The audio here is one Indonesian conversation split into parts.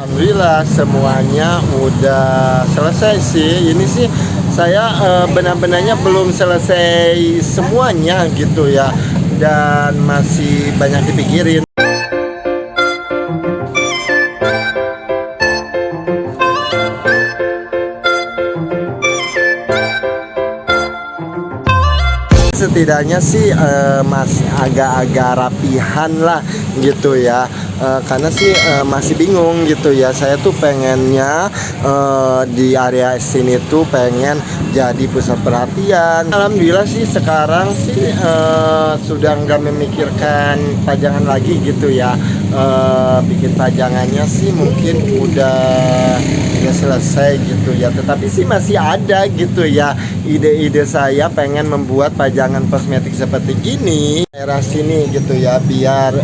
Alhamdulillah semuanya udah selesai sih. Ini sih saya benar-benarnya belum selesai semuanya gitu ya, dan masih banyak dipikirin. Setidaknya sih masih agak-agak rapihan lah gitu ya, karena sih masih bingung gitu ya. Saya tuh pengennya di area sini tuh pengen jadi pusat perhatian. Alhamdulillah sih sekarang sih sudah nggak memikirkan pajangan lagi gitu ya. Bikin pajangannya sih mungkin udah selesai gitu ya, tetapi sih masih ada gitu ya ide-ide saya pengen membuat pajangan kosmetik seperti gini daerah sini gitu ya, biar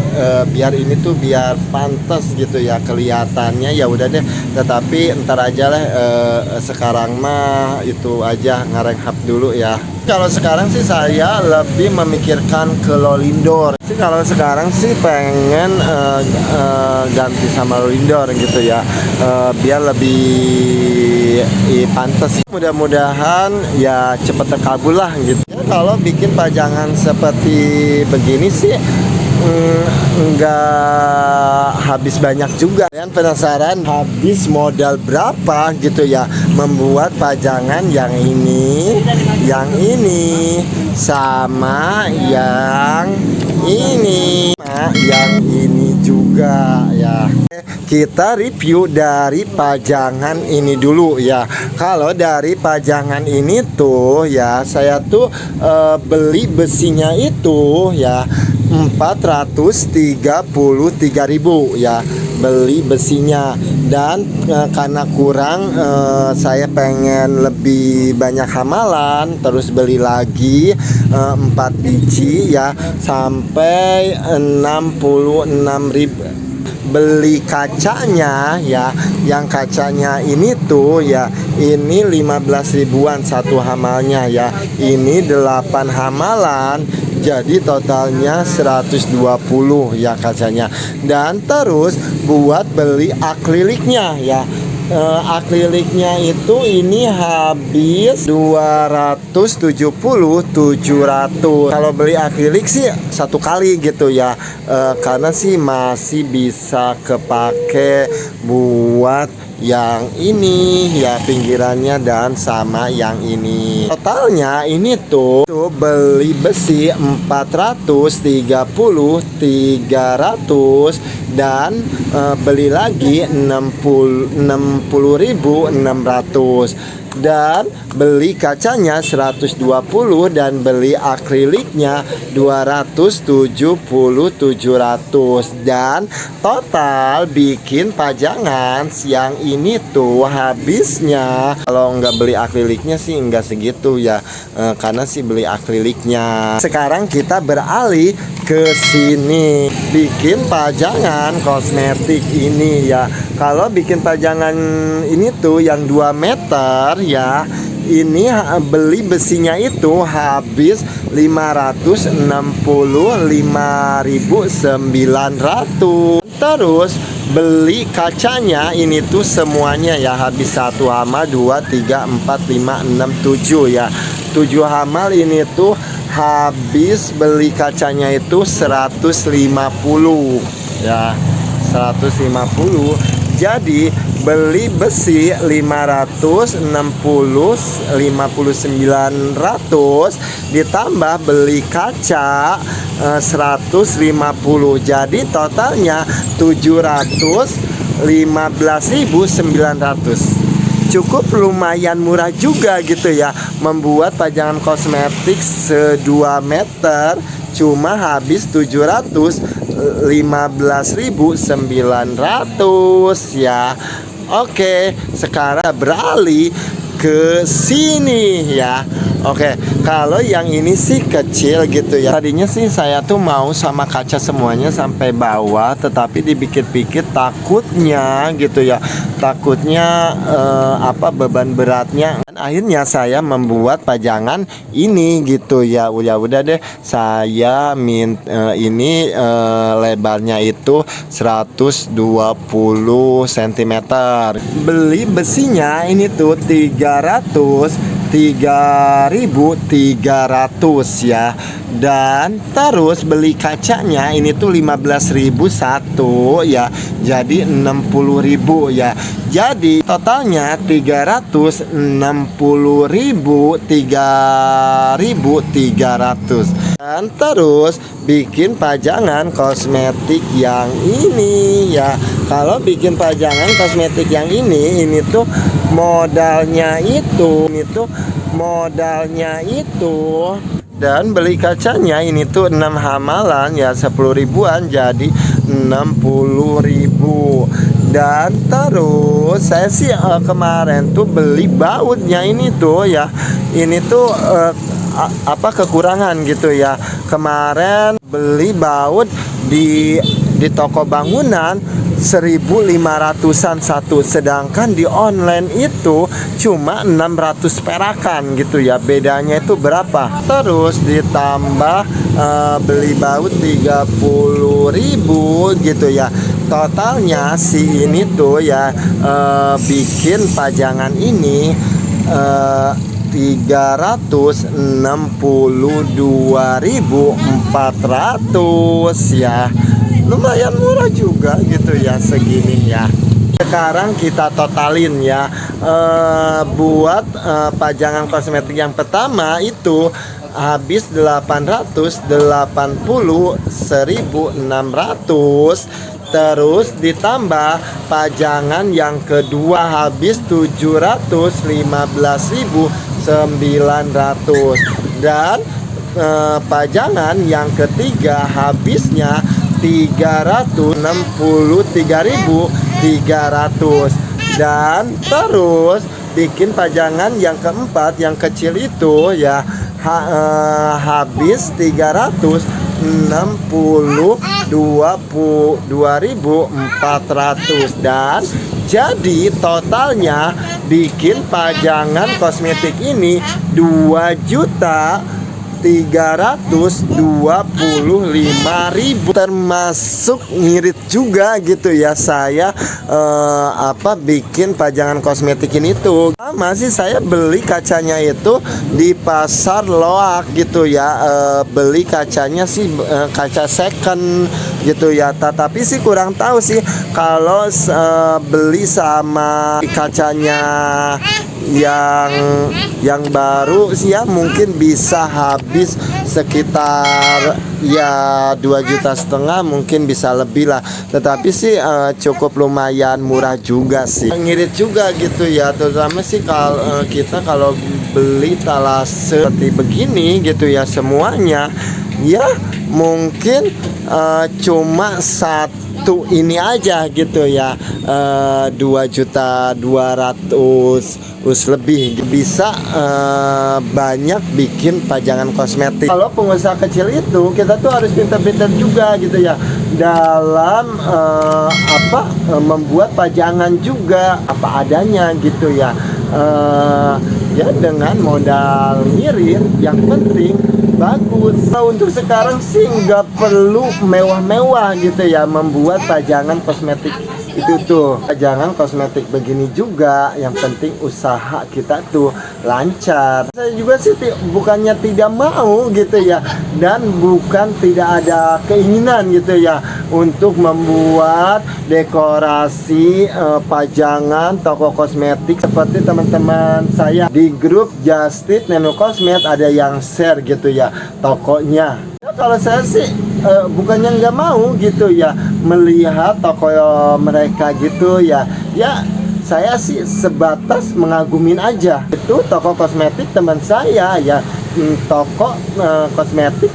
ini tuh biar pantas gitu ya kelihatannya. Ya udah deh, tetapi ntar aja lah, sekarang mah itu aja ngerenghap dulu ya. Kalau sekarang sih saya lebih memikirkan ke Lolindor sih. Kalau sekarang sih pengen ganti sama Lolindor gitu ya, biar lebih pantas. Mudah-mudahan ya cepet terkabul lah gitu ya. Kalau bikin pajangan seperti begini sih nggak habis banyak juga. Kalian penasaran habis modal berapa gitu ya membuat pajangan yang ini sama yang ini juga ya. Kita review dari pajangan ini dulu ya. Kalau dari pajangan ini tuh ya, saya tuh beli besinya itu ya 433.000 ya beli besinya, dan karena kurang saya pengen lebih banyak hamalan, terus beli lagi 4 biji ya sampai 66.000. Beli kacanya ya, yang kacanya ini tuh ya, ini 15 ribuan satu hamalnya ya, ini 8 hamalan, jadi totalnya 120 ya kacanya. Dan terus buat beli akriliknya ya, akriliknya itu ini habis 270-700. Kalau beli akrilik sih satu kali gitu ya, karena sih masih bisa kepake buat yang ini ya pinggirannya dan sama yang ini. Totalnya ini tuh beli besi 430-300 dan beli lagi 60.600 dan beli kacanya 120 dan beli akriliknya 270-700, dan total bikin pajangan yang ini tuh habisnya, kalau nggak beli akriliknya sih nggak segitu ya, karena sih beli akriliknya. Sekarang kita beralih ke sini bikin pajangan kosmetik ini ya. Kalau bikin pajangan ini tuh yang 2 meter ya, ini beli besinya itu habis 565.900. Terus beli kacanya ini tuh semuanya ya habis 1 hamal, 2, 3, 4, 5, 6, 7 ya. 7 hamal ini tuh habis beli kacanya itu 150 ya, 150. Jadi beli besi 559.900 ditambah beli kaca 150, jadi totalnya 715.900. Cukup lumayan murah juga gitu ya, membuat pajangan kosmetik 2 meter cuma habis 715.900 ya. Oke, sekarang beralih ke sini ya. Oke, kalau yang ini sih kecil gitu ya. Tadinya sih saya tuh mau sama kaca semuanya sampai bawah, tetapi dipikir-pikir takutnya gitu ya, takutnya beban beratnya Akhirnya saya membuat pajangan ini gitu ya. Udah deh, saya ini lebarnya itu 120 cm. Beli besinya ini tuh 3.300 ya. Dan terus beli kacanya ini tuh 15.000 satu ya. Jadi 60.000 ya. Jadi totalnya 360.000, 3.300. Dan terus bikin pajangan kosmetik yang ini ya. Kalau bikin pajangan kosmetik yang ini tuh modalnya itu, dan beli kacanya ini tuh 6 hamalan ya, 10 ribuan jadi 60.000. Dan terus saya sih kemarin tuh beli bautnya ini tuh ya. Ini tuh kekurangan gitu ya. Kemarin beli baut di toko bangunan 1.500-an satu, sedangkan di online itu cuma 600 perakan gitu ya. Bedanya itu berapa? Terus ditambah beli baut 30.000 gitu ya. Totalnya si ini tuh ya bikin pajangan ini 362.400 ya. Lumayan murah juga gitu ya, segini ya. Sekarang kita totalin ya. Buat pajangan kosmetik yang pertama itu habis 1.600. Terus ditambah pajangan yang kedua habis 715.900. Dan pajangan yang ketiga habisnya 363.300. Dan terus bikin pajangan yang keempat yang kecil itu ya habis 362.400. Dan jadi totalnya bikin pajangan kosmetik ini 2.325.000, termasuk ngirit juga gitu ya. Saya bikin pajangan kosmetik ini tuh masih saya beli kacanya itu di pasar Loak gitu ya. Beli kacanya sih kaca second gitu ya, tetapi sih kurang tahu sih kalau beli sama kacanya yang baru sih ya, mungkin bisa habis sekitar ya 2,5 juta, mungkin bisa lebih lah. Tetapi sih cukup lumayan murah juga sih, ngirit juga gitu ya. Terutama sih kalau kita kalau beli talase seperti begini gitu ya, semuanya ya mungkin cuma satu ini aja gitu ya, 2.200.000 lebih bisa banyak bikin pajangan kosmetik. Kalau pengusaha kecil itu kita tuh harus pintar-pintar juga gitu ya dalam membuat pajangan juga apa adanya gitu ya. Ya dengan modal ngirit yang penting bagus. Untuk sekarang sih nggak perlu mewah-mewah gitu ya membuat pajangan kosmetik itu tuh. Pajangan kosmetik begini juga yang penting usaha kita tuh lancar. Saya juga sih bukannya tidak mau gitu ya, dan bukan tidak ada keinginan gitu ya untuk membuat dekorasi pajangan toko kosmetik seperti teman-teman saya di grup Just Tip Nano Cosmed ada yang share gitu ya tokonya. Ya, kalau saya sih bukannya nggak mau gitu ya melihat toko mereka gitu ya. Ya saya sih sebatas mengagumin aja. Itu toko kosmetik teman saya ya, toko kosmetik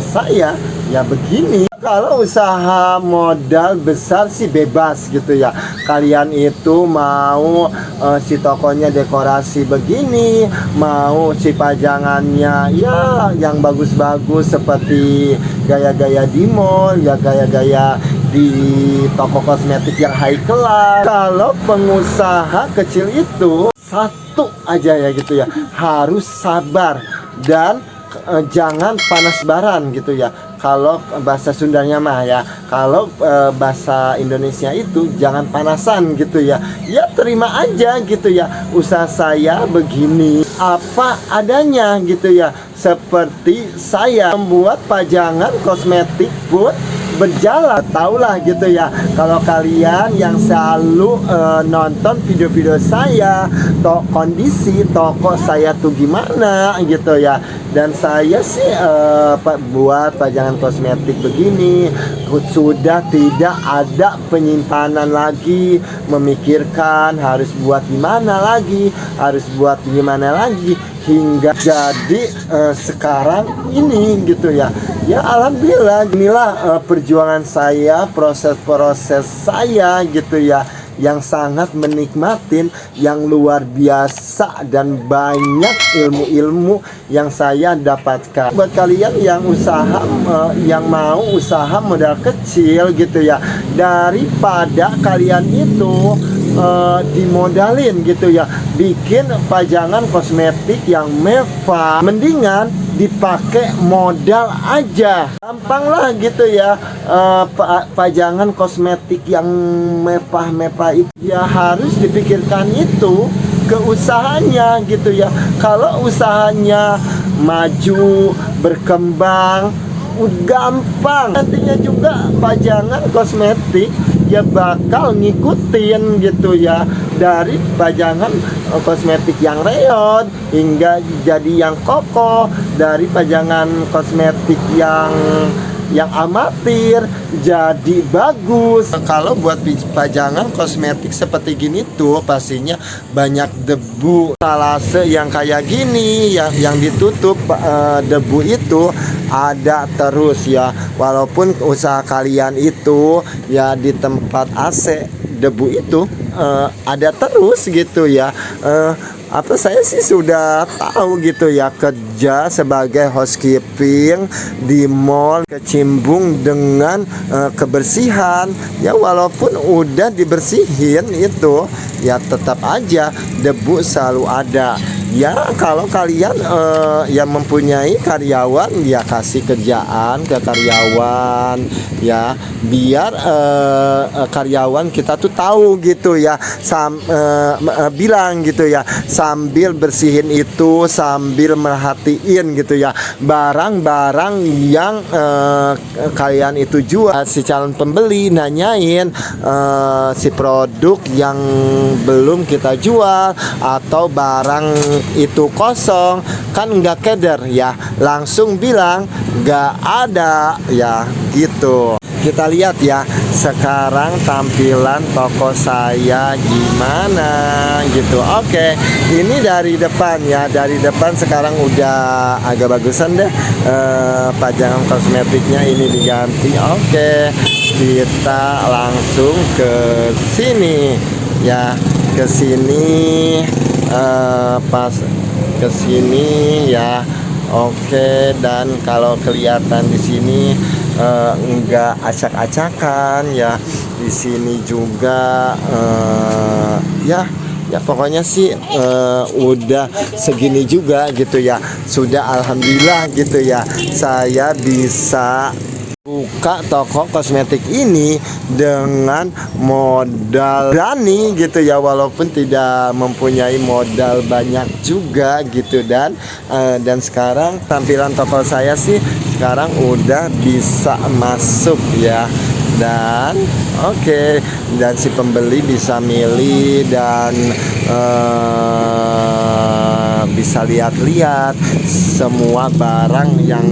saya ya begini. Kalau usaha modal besar sih bebas gitu ya. Kalian itu mau si tokonya dekorasi begini, mau si pajangannya ya yang bagus-bagus seperti gaya-gaya di mall, ya gaya-gaya di toko kosmetik yang high class. Kalau pengusaha kecil itu satu aja ya gitu ya, harus sabar dan jangan panas baran gitu ya. Kalau bahasa Sundanya mah ya, kalau bahasa Indonesia itu jangan panasan gitu ya. Ya terima aja gitu ya, usaha saya begini apa adanya gitu ya. Seperti saya membuat pajangan kosmetik pun berjalan. Taulah gitu ya, kalau kalian yang selalu nonton video-video saya, kondisi toko saya tuh gimana gitu ya. Dan saya sih buat pajangan kosmetik begini sudah tidak ada penyimpanan lagi, memikirkan harus buat gimana lagi, harus buat gimana lagi, hingga jadi sekarang ini gitu ya. Ya alhamdulillah, inilah perjuangan saya, proses-proses saya gitu ya, yang sangat menikmatin, yang luar biasa, dan banyak ilmu-ilmu yang saya dapatkan. Buat kalian yang usaha, yang mau usaha modal kecil gitu ya, daripada kalian itu dimodalin gitu ya, bikin pajangan kosmetik yang mewah, mendingan dipakai modal aja, gampang lah gitu ya. Pajangan kosmetik yang mewah-mewah itu ya harus dipikirkan itu ke usahanya gitu ya. Kalau usahanya maju, berkembang, gampang nantinya juga pajangan kosmetik ya bakal ngikutin gitu ya, dari pajangan kosmetik yang reot hingga jadi yang kokoh, dari pajangan kosmetik yang amatir jadi bagus. Kalau buat pajangan kosmetik seperti gini tuh pastinya banyak debu, salase yang kayak gini, yang ditutup debu itu ada terus ya. Walaupun usaha kalian itu ya di tempat AC, debu itu ada terus gitu ya. Saya sih sudah tahu gitu ya, kerja sebagai housekeeping di mall, kecimbung dengan kebersihan ya. Walaupun udah dibersihin itu ya tetap aja debu selalu ada ya. Kalau kalian yang mempunyai karyawan ya kasih kerjaan ke karyawan ya, biar karyawan kita tuh tahu gitu ya, bilang gitu ya, sambil bersihin itu, sambil merhatiin gitu ya barang-barang yang kalian itu jual. Si calon pembeli nanyain si produk yang belum kita jual atau barang itu kosong, kan nggak keder ya, langsung bilang nggak ada ya gitu. Kita lihat ya sekarang tampilan toko saya gimana gitu. Oke, ini dari depan ya, dari depan sekarang udah agak bagusan deh, pajangan kosmetiknya ini diganti. Oke, kita langsung ke sini ya, ke sini pas ke sini ya. Oke, dan kalau kelihatan di sini enggak acak-acakan ya. Di sini juga ya pokoknya sih udah segini juga gitu ya. Sudah alhamdulillah gitu ya, saya bisa buka toko kosmetik ini dengan modal berani gitu ya, walaupun tidak mempunyai modal banyak juga gitu. Dan sekarang tampilan toko saya sih sekarang udah bisa masuk ya. Dan oke, dan si pembeli bisa milih dan bisa lihat-lihat semua barang yang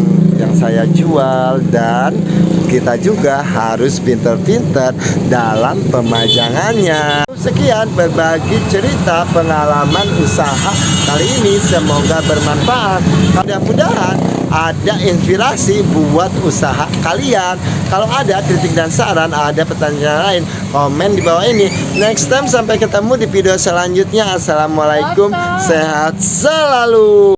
saya jual. Dan kita juga harus pinter-pinter dalam pemajangannya. Sekian berbagi cerita pengalaman usaha kali ini, semoga bermanfaat. Mudah-mudahan ada inspirasi buat usaha kalian. Kalau ada kritik dan saran, ada pertanyaan lain, komen di bawah ini. Next time sampai ketemu di video selanjutnya. Assalamualaikum, sehat selalu.